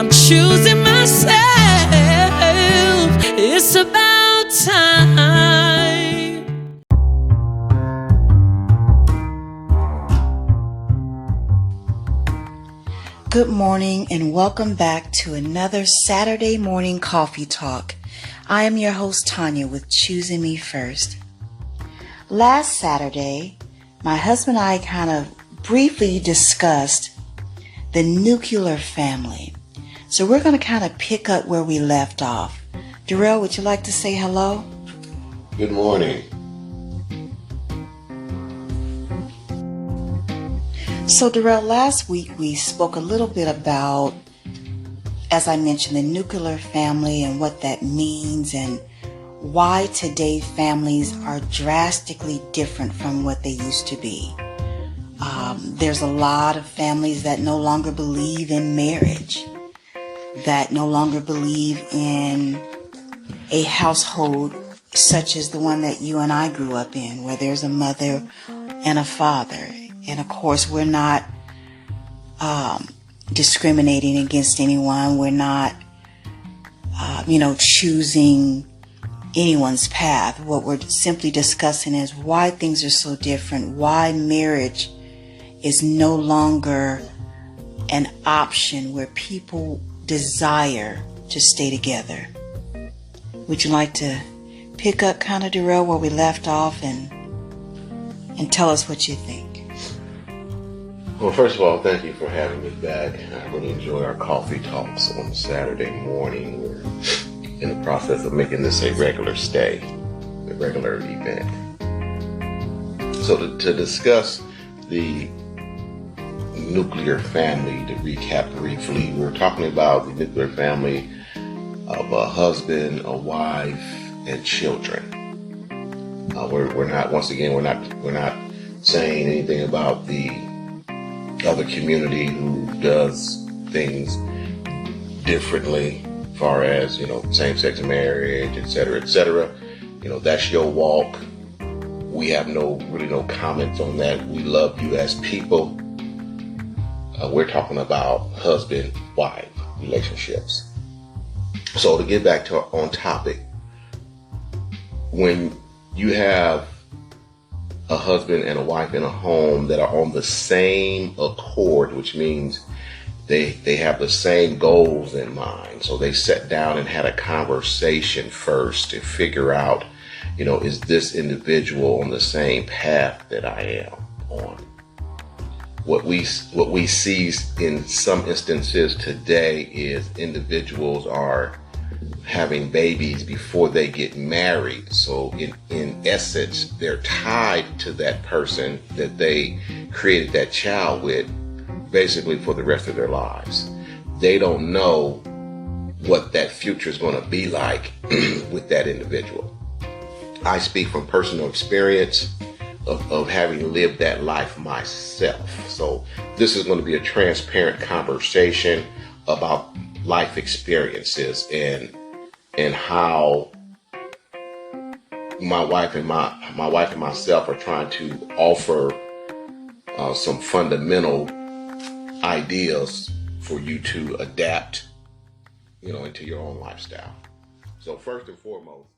I'm choosing myself. It's about time. Good morning and welcome back to another Saturday morning coffee talk. I am your host Tanya with Choosing Me First. Last Saturday, my husband and I kind of briefly discussed the nuclear family. So we're going to kind of pick up where we left off. Darrell, would you like to say hello? Good morning. So Darrell, last week we spoke a little bit about, as I mentioned, the nuclear family and what that means and why today families are drastically different from what they used to be. There's a lot of families that no longer believe in marriage, that no longer believe in a household such as the one that you and I grew up in, where there's a mother and a father. And of course, we're not discriminating against anyone. We're not, choosing anyone's path. What we're simply discussing is why things are so different, why marriage is no longer an option where people desire to stay together. Would you like to pick up kind of, Darrell, where we left off and tell us what you think? Well, first of all, thank you for having me back. I really enjoy our coffee talks on Saturday morning. We're in the process of making this a regular stay, a regular event. So to discuss the nuclear family, to recap briefly, we're talking about the nuclear family of a husband, a wife, and children. We're not saying anything about the other community who does things differently, as far as, same-sex marriage, etc., etc. That's your walk. We have no comments on that. We love you as people. We're talking about husband-wife relationships. So to get back on topic, when you have a husband and a wife in a home that are on the same accord, which means they have the same goals in mind. So they sat down and had a conversation first to figure out, is this individual on the same path that I am on? What we see in some instances today is individuals are having babies before they get married. So in essence, they're tied to that person that they created that child with, basically for the rest of their lives. They don't know what that future is going to be like with that individual. I speak from personal experience of having lived that life myself. So this is going to be a transparent conversation about life experiences and how my wife and myself are trying to offer some fundamental ideas for you to adapt, into your own lifestyle. So first and foremost,